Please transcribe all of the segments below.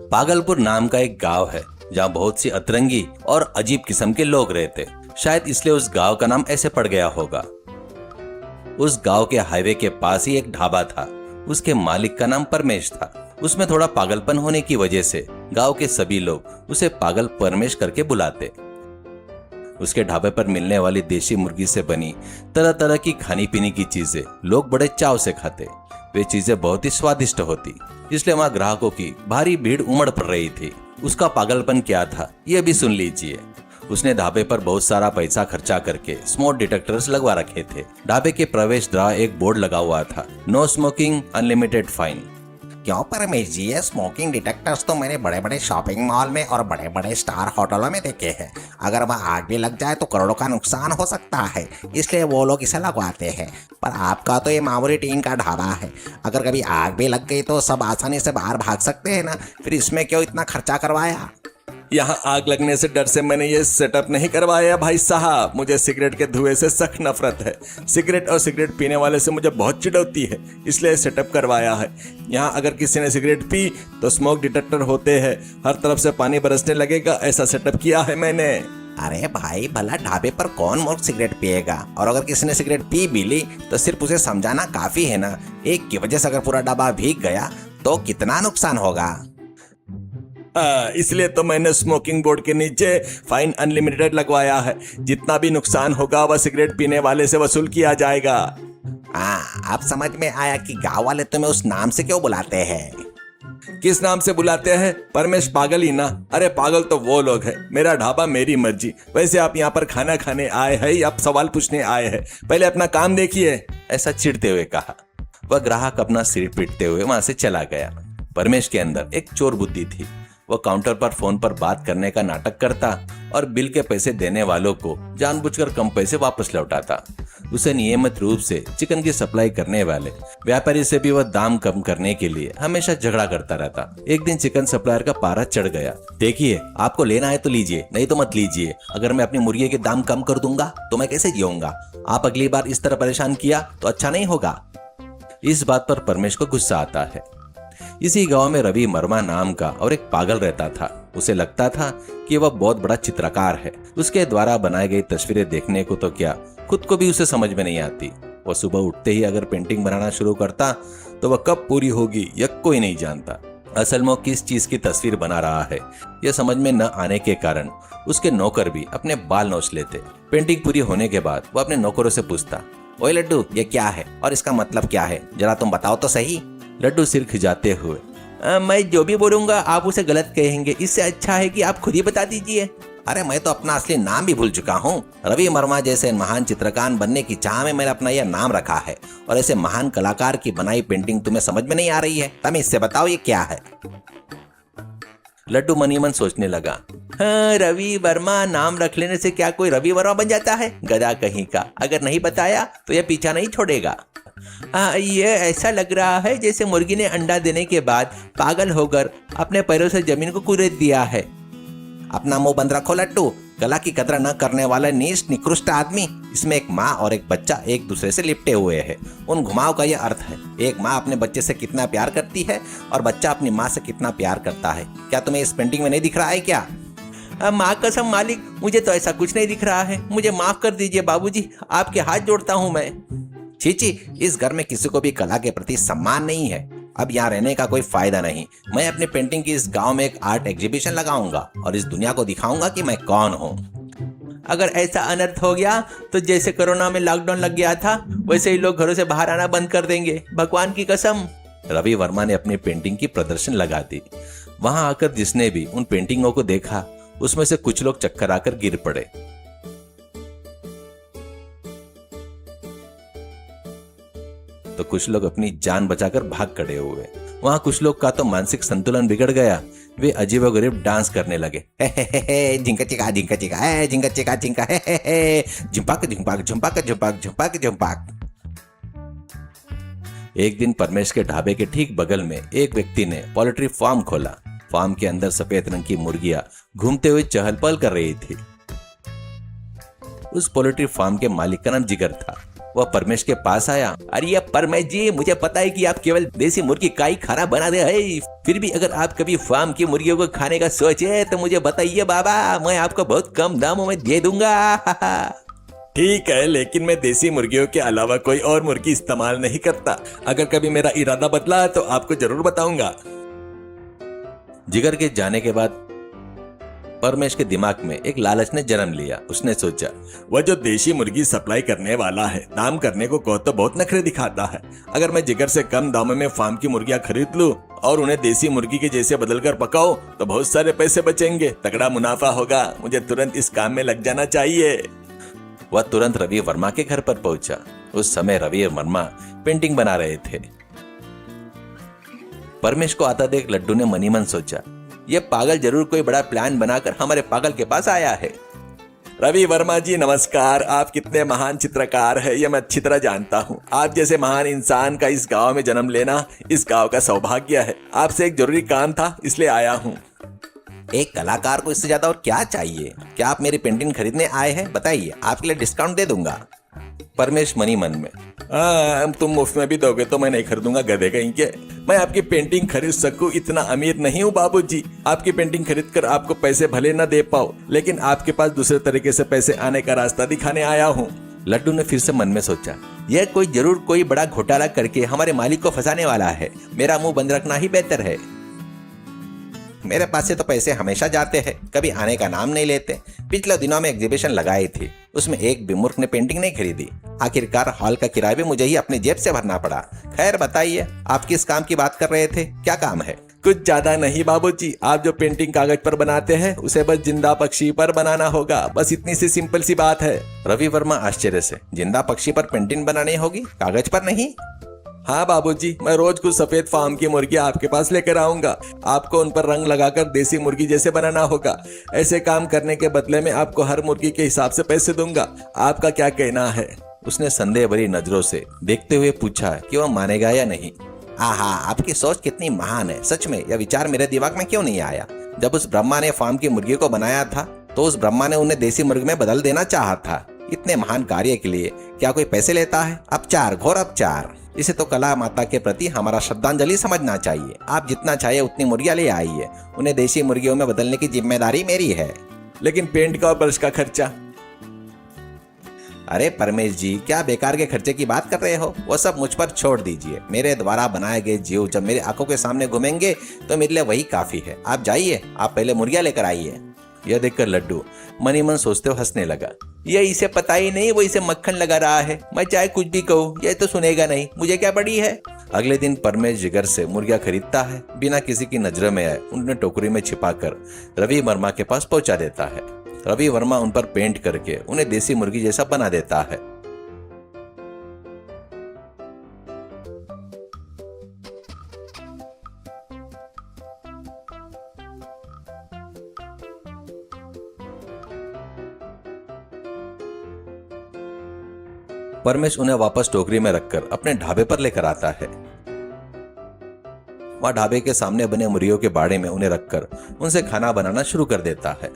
पागलपुर नाम का एक गांव है जहां बहुत सी अतरंगी और अजीब किस्म के लोग रहते। शायद इसलिए उस गांव का नाम ऐसे पड़ गया होगा। उस गांव के हाईवे के पास ही एक ढाबा था। उसके मालिक का नाम परमेश था। उसमें थोड़ा पागलपन होने की वजह से गांव के सभी लोग उसे पागल परमेश करके बुलाते। उसके ढाबे पर मिलने वाली देशी मुर्गी से बनी तरह तरह की खानी पीने की चीजें लोग बड़े चाव से खाते। वे चीजें बहुत ही स्वादिष्ट होती, इसलिए वहां ग्राहकों की भारी भीड़ उमड़ पड़ रही थी। उसका पागलपन क्या था ये भी सुन लीजिए। उसने ढाबे पर बहुत सारा पैसा खर्चा करके स्मोक डिटेक्टर्स लगवा रखे थे। ढाबे के प्रवेश द्वार एक बोर्ड लगा हुआ था, नो स्मोकिंग अनलिमिटेड फाइन। क्यों परमेश जी, ये स्मोकिंग डिटेक्टर्स तो मैंने बड़े बड़े शॉपिंग मॉल में और बड़े बड़े स्टार होटलों में देखे हैं। अगर वह आग भी लग जाए तो करोड़ों का नुकसान हो सकता है, इसलिए वो लोग इसे लगवाते हैं। पर आपका तो ये मामूली टीन का ढाबा है, अगर कभी आग भी लग गई तो सब आसानी से बाहर भाग सकते हैं ना, फिर इसमें क्यों इतना खर्चा करवाया? यहाँ आग लगने से डर से मैंने ये सेटअप नहीं करवाया भाई साहब। मुझे सिगरेट के धुएं से सख्त नफरत है। सिगरेट और सिगरेट पीने वाले से मुझे बहुत चिढ़ है, इसलिए सेटअप करवाया है। यहाँ अगर किसी ने सिगरेट पी तो स्मोक डिटेक्टर होते हैं, हर तरफ से पानी बरसने लगेगा। ऐसा सेटअप किया है मैंने। अरे भाई, भला ढाबे पर कौन मूर्ख सिगरेट पिएगा? और अगर किसी ने सिगरेट पी भी ली तो सिर्फ उसे समझाना काफी है ना। एक की वजह से अगर पूरा ढाबा भीग गया तो कितना नुकसान होगा। इसलिए तो मैंने स्मोकिंग बोर्ड के नीचे फाइन अनलिमिटेड लगवाया है। जितना भी नुकसान होगा वह सिगरेट पीने वाले से वसूल किया जाएगा। अब समझ में आया कि गांव वाले तुम्हें उस नाम से क्यों बुलाते हैं। किस नाम से बुलाते हैं? परमेश पागल ही ना। अरे पागल तो वो लोग हैं, मेरा ढाबा मेरी मर्जी। वैसे आप यहाँ पर खाना खाने आए हैं या आप सवाल पूछने आए हैं? पहले अपना काम देखिए। ऐसा चिढ़ते हुए कहा। वह ग्राहक अपना सिर पीटते हुए वहां से चला गया। परमेश के अंदर एक चोर बुद्धि थी। वह काउंटर पर फोन पर बात करने का नाटक करता और बिल के पैसे देने वालों को जानबूझकर कम पैसे वापस लौटाता। उसे नियमित रूप से चिकन की सप्लाई करने वाले व्यापारी से भी वह दाम कम करने के लिए हमेशा झगड़ा करता रहता। एक दिन चिकन सप्लायर का पारा चढ़ गया। देखिए, आपको लेना है तो लीजिए, नहीं तो मत लीजिए। अगर मैं अपनी मुर्गी के दाम कम कर दूंगा तो मैं कैसे जीऊंगा? आप अगली बार इस तरह परेशान किया तो अच्छा नहीं होगा। इस बात पर परमेश को गुस्सा आता है। इसी गांव में रवि वर्मा नाम का और एक पागल रहता था। उसे लगता था कि वह बहुत बड़ा चित्रकार है। उसके द्वारा बनाई गई तस्वीरें देखने को तो क्या, खुद को भी उसे समझ में नहीं आती। वह सुबह उठते ही अगर पेंटिंग बनाना शुरू करता तो वह कब पूरी होगी यह कोई नहीं जानता। असल में किस चीज की तस्वीर बना रहा है यह समझ में न आने के कारण उसके नौकर भी अपने बाल नोच लेते। पेंटिंग पूरी होने के बाद वह अपने नौकरों से पूछता, ओए लड्डू, ये क्या है और इसका मतलब क्या है? जरा तुम बताओ तो सही। लड्डू सिर खिजाते हुए, मैं जो भी बोलूंगा आप उसे गलत कहेंगे, इससे अच्छा है कि आप खुद ही बता दीजिए। अरे मैं तो अपना असली नाम भी भूल चुका हूँ। रवि वर्मा जैसे महान चित्रकार बनने की चाह में मैंने अपना यह नाम रखा है, और ऐसे महान कलाकार की बनाई पेंटिंग तुम्हें समझ में नहीं आ रही है? तुम इससे बताओ ये क्या है। लड्डू मनी मन सोचने लगा। हाँ, रवि वर्मा नाम रख लेने से क्या कोई रवि वर्मा बन जाता है? गधा कहीं का। अगर नहीं बताया तो यह पीछा नहीं छोड़ेगा। ये ऐसा लग रहा है जैसे मुर्गी ने अंडा देने के बाद पागल होकर अपने पैरों से जमीन को कुरेद दिया है। अपना मुंह बंद रखो लट्टू। कला की कदर न करने वाला नीच निकृष्ट आदमी। इसमें एक माँ और एक बच्चा एक दूसरे से लिपटे हुए हैं। उन घुमाव का यह अर्थ है। एक माँ अपने बच्चे से कितना प्यार करती है और बच्चा अपनी माँ से कितना प्यार करता है। क्या तुम्हें इस पेंटिंग में नहीं दिख रहा है क्या? माँ कसम मालिक, मुझे तो ऐसा कुछ नहीं दिख रहा है। मुझे माफ कर दीजिए बाबूजी, आपके हाथ जोड़ता हूँ मैं। चीची, इस घर में किसी को भी कला के प्रति सम्मान नहीं है। अब यहाँ रहने का कोई फायदा नहीं। मैं अपनी पेंटिंग की इस गांव में एक आर्ट एग्जीबिशन लगाऊंगा और इस दुनिया को दिखाऊंगा कि मैं कौन हूँ। अगर ऐसा अनर्थ हो गया तो जैसे कोरोना में लॉकडाउन लग गया था वैसे ही लोग घरों से बाहर आना बंद कर देंगे, भगवान की कसम। रवि वर्मा ने अपनी पेंटिंग की प्रदर्शन लगा दी। वहां आकर जिसने भी उन पेंटिंगों को देखा उसमें से कुछ लोग चक्कर आकर गिर पड़े। तो कुछ लोग अपनी जान बचाकर भाग खड़े हुए। वहां कुछ लोग का तो मानसिक संतुलन बिगड़ गया। वे अजीबोगरीब डांस करने लगे। झिंका चिका झिंका चिका है, झिंका चिका झिंका है, झुंपाक झुंपाक झुंपाक झुंपाक झुंपाक झुंपाक। एक दिन परमेश के ढाबे के ठीक बगल में एक व्यक्ति ने पोल्ट्री फार्म खोला। फार्म के अंदर सफेद रंग की मुर्गियां घूमते हुए चहल पहल कर रही थी। उस पोल्ट्री फार्म के मालिक का नाम जिगर था। वह परमेश के पास आया। अरे परमेश जी, मुझे पता है कि आप केवल देसी मुर्गी का ही खाना बनाते हैं, फिर भी अगर आप कभी फार्म की मुर्गियों को खाने का सोचे तो मुझे बताइए बाबा, मैं आपको बहुत कम दामों में दे दूंगा। ठीक है, लेकिन मैं देसी मुर्गियों के अलावा कोई और मुर्गी इस्तेमाल नहीं करता। अगर कभी मेरा इरादा बदला तो आपको जरूर बताऊंगा। जिगर के जाने के बाद परमेश के दिमाग में एक लालच ने जन्म लिया। उसने सोचा, वह जो देशी मुर्गी सप्लाई करने वाला है, दाम करने को कहो तो बहुत नखरे दिखाता है। अगर मैं जिगर से कम दामों में फार्म की मुर्गियां खरीद लूं और उन्हें देसी मुर्गी के जैसे बदलकर पकाओ तो बहुत सारे पैसे बचेंगे, तगड़ा मुनाफा होगा। मुझे तुरंत इस काम में लग जाना चाहिए। वह तुरंत रवि वर्मा के घर पर पहुंचा। उस समय रवि वर्मा पेंटिंग बना रहे थे। परमेश को आता देख लड्डू ने मनी मन सोचा, ये पागल जरूर कोई बड़ा प्लान बनाकर हमारे पागल के पास आया है। रवि वर्मा जी नमस्कार। आप कितने महान चित्रकार हैं ये मैं अच्छी तरह जानता हूँ। आप जैसे महान इंसान का इस गांव में जन्म लेना इस गांव का सौभाग्य है। आपसे एक जरूरी काम था, इसलिए आया हूँ। एक कलाकार को इससे ज्यादा और क्या चाहिए? क्या आप मेरी पेंटिंग खरीदने आए हैं? बताइए, आपके लिए डिस्काउंट दे दूंगा। परमेश मनी मन में, तुम मुफ्त में भी दोगे तो मैं नहीं खरीदूंगा, गधे कहीं के। मैं आपकी पेंटिंग खरीद सकूं इतना अमीर नहीं हूँ बाबूजी। आपकी पेंटिंग खरीद कर आपको पैसे भले न दे पाओ, लेकिन आपके पास दूसरे तरीके से पैसे आने का रास्ता दिखाने आया हूँ। लड्डू ने फिर से मन में सोचा, यह कोई जरूर कोई बड़ा घोटाला करके हमारे मालिक को फंसाने वाला है। मेरा मुंह बंद रखना ही बेहतर है। मेरे पास से तो पैसे हमेशा जाते हैं, कभी आने का नाम नहीं लेते। पिछले दिनों में एग्जीबिशन लगाई थी, उसमें एक भी मूर्ख ने पेंटिंग नहीं खरीदी। आखिरकार हॉल का किराया भी मुझे ही अपनी जेब से भरना पड़ा। खैर बताइए, आप किस काम की बात कर रहे थे? क्या काम है? कुछ ज्यादा नहीं बाबूजी। आप जो पेंटिंग कागज पर बनाते हैं उसे बस जिंदा पक्षी पर बनाना होगा। बस इतनी सी सिंपल सी बात है। रवि वर्मा आश्चर्य से, जिंदा पक्षी पर पेंटिंग बनानी होगी, कागज पर नहीं? हाँ बाबूजी, मैं रोज कुछ सफेद फार्म की मुर्गी आपके पास लेकर आऊंगा। आपको उन पर रंग लगाकर देसी मुर्गी जैसे बनाना होगा। ऐसे काम करने के बदले में आपको हर मुर्गी के हिसाब से पैसे दूंगा। आपका क्या कहना है? उसने संदेह भरी नजरों से देखते हुए पूछा कि वह मानेगा या नहीं। आहा, आपकी सोच कितनी महान है। सच में यह विचार मेरे दिमाग में क्यों नहीं आया? जब उस ब्रह्मा ने फार्म की मुर्गी को बनाया था तो उस ब्रह्मा ने उन्हें देसी मुर्गी में बदल देना चाहा था। इतने महान कार्य के लिए क्या कोई पैसे लेता है? अपचार, घोर अपचार। इसे तो कला माता के प्रति हमारा श्रद्धांजलि समझना चाहिए। आप जितना चाहिए उतनी मुर्गियां ले आइए, उन्हें देसी मुर्गियों में बदलने की जिम्मेदारी मेरी है। लेकिन पेंट का और ब्रश का खर्चा? अरे परमेश जी, क्या बेकार के खर्चे की बात कर रहे हो? वो सब मुझ पर छोड़ दीजिए। मेरे द्वारा बनाए गए जीव जब मेरी आंखों के सामने घूमेंगे तो मेरे लिए वही काफी है। आप जाइए, आप पहले मुर्गियां लेकर आइए। यह देखकर लड्डू मनी मन सोचते हुए हंसने लगा। ये इसे पता ही नहीं वो इसे मक्खन लगा रहा है। मैं चाहे कुछ भी कहूँ ये तो सुनेगा नहीं, मुझे क्या पड़ी है। अगले दिन परमेश जिगर से मुर्गियां खरीदता है। बिना किसी की नजर में आए उन्हें टोकरी में छिपाकर रवि वर्मा के पास पहुंचा देता है। रवि वर्मा उन पर पेंट करके उन्हें देसी मुर्गी जैसा बना देता है। परमेश उन्हें वापस टोकरी में रखकर अपने ढाबे पर लेकर आता है। वह ढाबे के सामने बने मुर्गियों के बाड़े में उन्हें रखकर उनसे खाना बनाना शुरू कर देता है।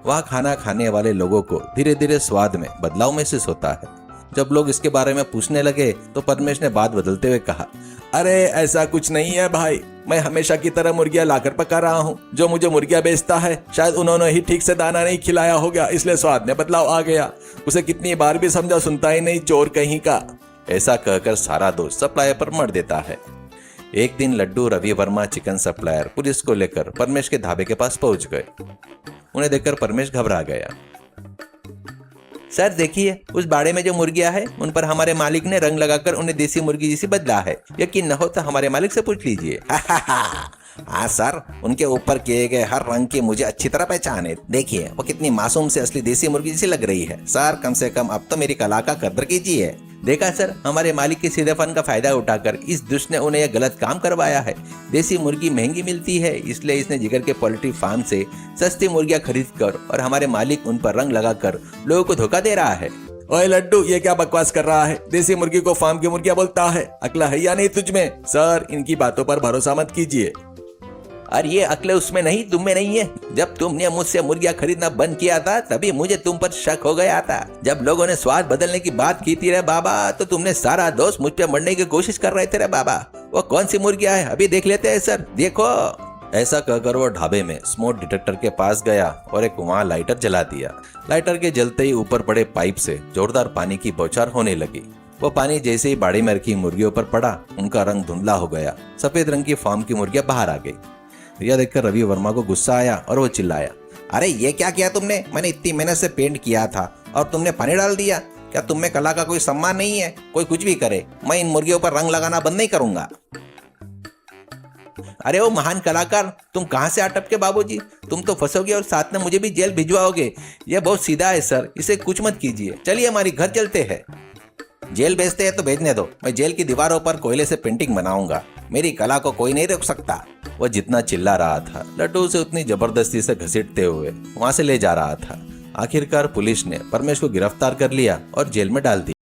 वह खाना खाने वाले लोगों को धीरे धीरे स्वाद में बदलाव महसूस होता है। जब लोग इसके बारे में पूछने लगे तो परमेश ने बात बदलते हुए कहा, अरे ऐसा कुछ नहीं है भाई, मैं हमेशा की तरह मुर्गियां लाकर पका रहा हूँ। जो मुझे मुर्गियां बेचता है शायद उन्होंने ही ठीक से दाना नहीं खिलाया होगा, इसलिए स्वाद में बदलाव आ गया। उसे कितनी बार भी समझा, सुनता ही नहीं, चोर कहीं का। ऐसा कहकर सारा दोष सप्लायर पर मर देता है। एक दिन Laddu, Ravi Varma, chicken supplier police को लेकर परमेश के ढाबे के पास पहुंच गए। उन्हें देखकर परमेश घबरा गया। सर देखिए, उस बाड़े में जो मुर्गियां हैं उन पर हमारे मालिक ने रंग लगाकर उन्हें देसी मुर्गी जैसी बदला है। यकीन न हो तो हमारे मालिक से पूछ लीजिए। हाँ सर, उनके ऊपर किए गए हर रंग की मुझे अच्छी तरह पहचान है। देखिए वो कितनी मासूम से असली देसी मुर्गी जैसी लग रही है। सर कम से कम अब तो मेरी कला का कदर कीजिए। देखा सर, हमारे मालिक के सीधेपन का फायदा उठाकर इस दुष्ट ने उन्हें यह गलत काम करवाया है। देसी मुर्गी महंगी मिलती है, इसलिए इसने जिगर के पोल्ट्री फार्म से सस्ती मुर्गियां खरीदकर और हमारे मालिक उन पर रंग लगाकर लोगों को धोखा दे रहा है। ओए लड्डू, ये क्या बकवास कर रहा है? देसी मुर्गी को फार्म की मुर्गियां बोलता है? अकल है या नहीं तुझ में? सर इनकी बातों पर भरोसा मत कीजिए। और ये अक्ल उसमें नहीं, तुम में नहीं है। जब तुमने मुझसे मुर्गियां खरीदना बंद किया था तभी मुझे तुम पर शक हो गया था। जब लोगों ने स्वाद बदलने की बात की थी रे बाबा, तो तुमने सारा दोष मुझ पे मरने की कोशिश कर रहे थे रे बाबा। वो कौन सी मुर्गियां है अभी देख लेते हैं सर, देखो। ऐसा कहकर वो ढाबे में स्मोक डिटेक्टर के पास गया और एक वहां लाइटर जला दिया। लाइटर के जलते ही ऊपर पड़े पाइप से जोरदार पानी की बौछार होने लगी। वो पानी जैसे ही बाड़ी में रखी मुर्गियों पर पड़ा, उनका रंग धुंधला हो गया। सफेद रंग की फार्म की मुर्गियां बाहर आ गई। यह देखकर रवि वर्मा को गुस्सा आया और वो चिल्लाया, अरे ये क्या किया तुमने? मैंने इतनी मेहनत से पेंट किया था और तुमने पानी डाल दिया। क्या तुम में कला का कोई सम्मान नहीं है? कोई कुछ भी करे, मैं इन मुर्गियों पर रंग लगाना बंद नहीं करूंगा। अरे ओ महान कलाकार, तुम कहाँ से अटप के बाबूजी? तुम तो फंसोगे और साथ में मुझे भी जेल भिजवाओगे। यह बहुत सीधा है सर, इसे कुछ मत कीजिए। चलिए हमारी घर चलते हैं। जेल भेजते हैं तो भेजने दो, मैं जेल की दीवारों पर कोयले से पेंटिंग बनाऊंगा। मेरी कला को कोई नहीं रोक सकता। वह जितना चिल्ला रहा था, लड्डू उसे उतनी जबरदस्ती से घसीटते हुए वहां से ले जा रहा था। आखिरकार पुलिस ने परमेश को गिरफ्तार कर लिया और जेल में डाल दिया।